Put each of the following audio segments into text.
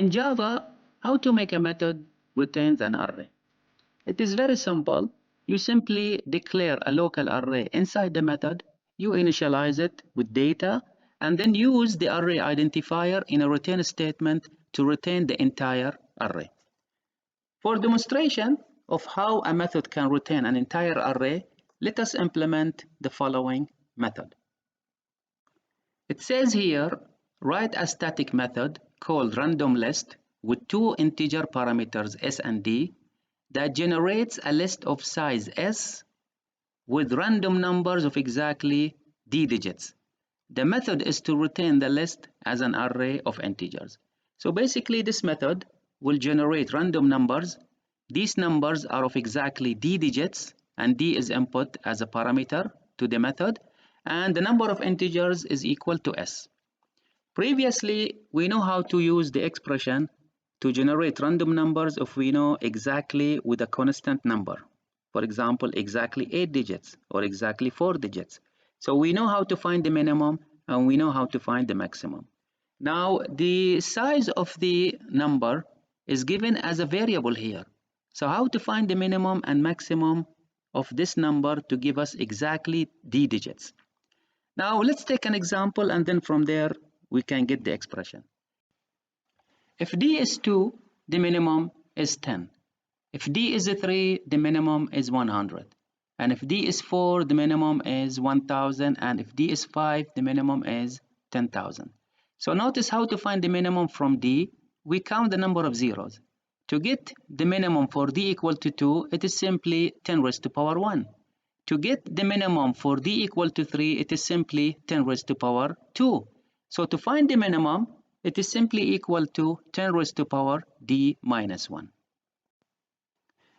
in Java, how to make a method retains an array? It is very simple. You simply declare a local array inside the method, you initialize it with data, and then use the array identifier in a return statement to retain the entire array. For demonstration of how a method can retain an entire array, let us implement the following method. It says here, write a static method called randomList with two integer parameters s and d that generates a list of size s with random numbers of exactly d digits. The method is to retain the list as an array of integers. So basically this method will generate random numbers. These numbers are of exactly d digits, and d is input as a parameter to the method, and the number of integers is equal to s. Previously, we know how to use the expression to generate random numbers if we know exactly with a constant number. For example, exactly 8 digits or exactly 4 digits. So we know how to find the minimum and we know how to find the maximum. Now, the size of the number is given as a variable here. So how to find the minimum and maximum of this number to give us exactly d digits? Now, let's take an example, and then from there, we can get the expression. If d is 2, the minimum is 10. If d is 3, the minimum is 100. And if d is 4, the minimum is 1000. And if d is 5, the minimum is 10,000. So notice how to find the minimum from d. We count the number of zeros. To get the minimum for d equal to 2, it is simply 10 raised to power 1. To get the minimum for d equal to 3, it is simply 10 raised to power 2. So to find the minimum, it is simply equal to 10 raised to power d minus 1.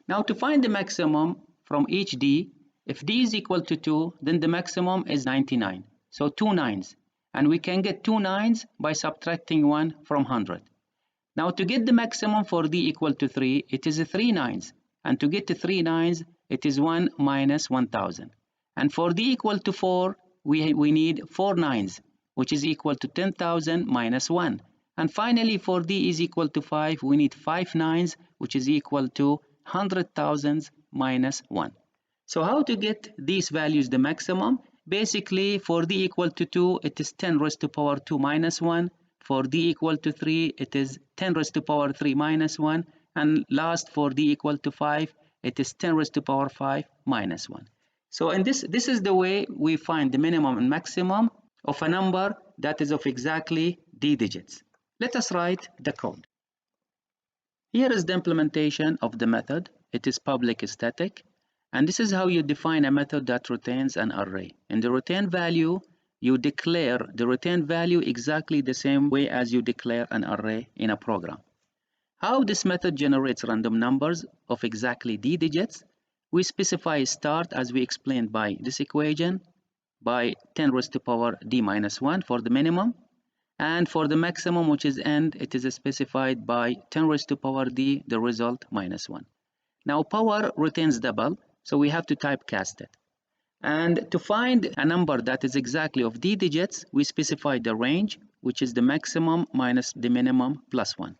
Now to find the maximum from each d, if d is equal to 2, then the maximum is 99. So 2 nines. And we can get 2 nines by subtracting 1 from 100. Now to get the maximum for d equal to 3, it is 3 nines. And to get to 3 nines, it is 1 minus 1000. And for d equal to 4, we need 4 nines, which is equal to 10,000 minus 1. And finally, for d is equal to 5, we need 5 nines, which is equal to 100,000 minus 1. So how to get these values the maximum? Basically, for d equal to 2, it is 10 raised to power 2 minus 1. For d equal to 3, it is 10 raised to power 3 minus 1. And last, for d equal to 5, it is 10 raised to power 5 minus 1. So in this is the way we find the minimum and maximum of a number that is of exactly d digits. Let us write the code. Here is the implementation of the method. It is public static. And this is how you define a method that retains an array. In the return value, you declare the return value exactly the same way as you declare an array in a program. How this method generates random numbers of exactly d digits? We specify start, as we explained by this equation, by 10 raised to power d minus 1 for the minimum. And for the maximum, which is end, it is specified by 10 raised to power d, the result, minus 1. Now power retains double, so we have to typecast it. And to find a number that is exactly of d digits, we specify the range, which is the maximum minus the minimum plus 1.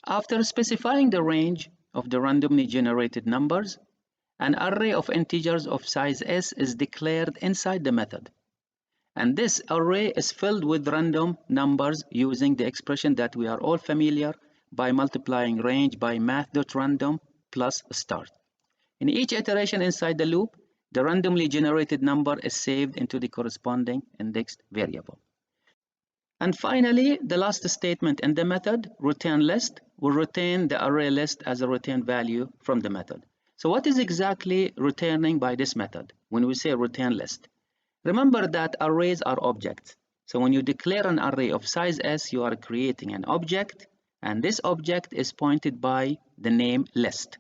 After specifying the range of the randomly generated numbers, an array of integers of size s is declared inside the method. And this array is filled with random numbers using the expression that we are all familiar by multiplying range by math.random plus start. In each iteration inside the loop, the randomly generated number is saved into the corresponding indexed variable. And finally, the last statement in the method, return list, will retain the array list as a return value from the method. So what is exactly returning by this method when we say return list? Remember that arrays are objects. So when you declare an array of size s, you are creating an object, and this object is pointed by the name list.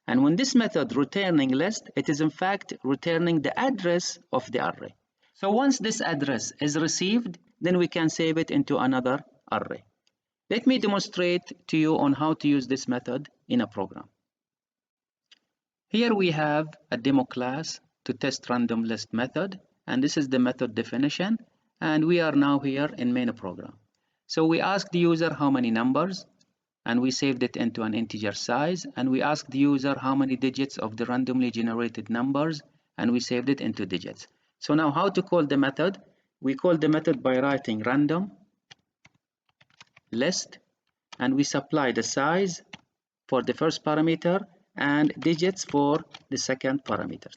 And when this method returning list, it is in fact returning the address of the array. So once this address is received, then we can save it into another array. Let me demonstrate to you on how to use this method in a program. Here we have a demo class to test random list method, and this is the method definition, and we are now here in main program. So we ask the user how many numbers, and we saved it into an integer size, and we asked the user how many digits of the randomly generated numbers, and we saved it into digits. So now how to call the method? We call the method by writing random list, and we supply the size for the first parameter and digits for the second parameter.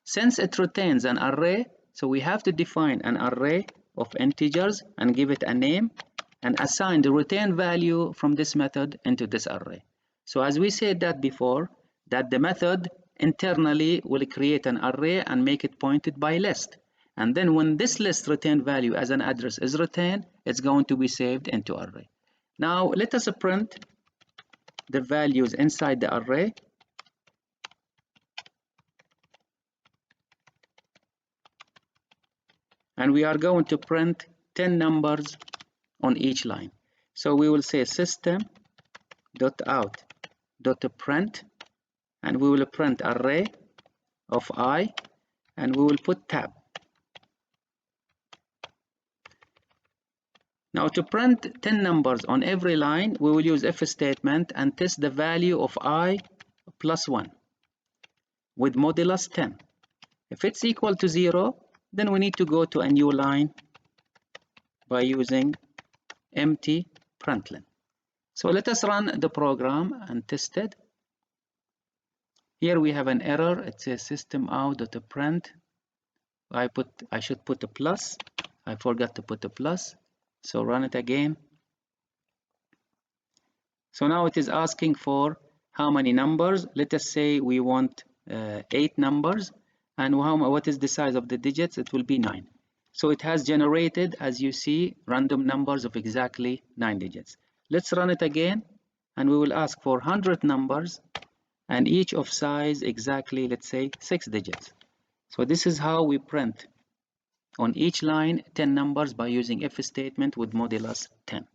Since it retains an array, so we have to define an array of integers and give it a name and assign the return value from this method into this array. So as we said that before, that the method internally will create an array and make it pointed by list. And then when this list return value as an address is returned, it's going to be saved into array. Now let us print the values inside the array. And we are going to print 10 numbers on each line. So we will say system.out.print, and we will print array of I, and we will put tab. Now to print 10 numbers on every line, we will use if statement and test the value of I plus 1 with modulus 10. If it's equal to 0, then we need to go to a new line by using empty println. So let us run the program and test it. Here we have an error. It says system.out.print. I should put a plus. I forgot to put a plus. So run it again. So now it is asking for how many numbers. Let us say we want 8 numbers, and what is the size of the digits? It will be 9. So it has generated, as you see, random numbers of exactly 9 digits. Let's run it again, and we will ask for 100 numbers, and each of size exactly, let's say, 6 digits. So this is how we print on each line 10 numbers by using if statement with modulus 10.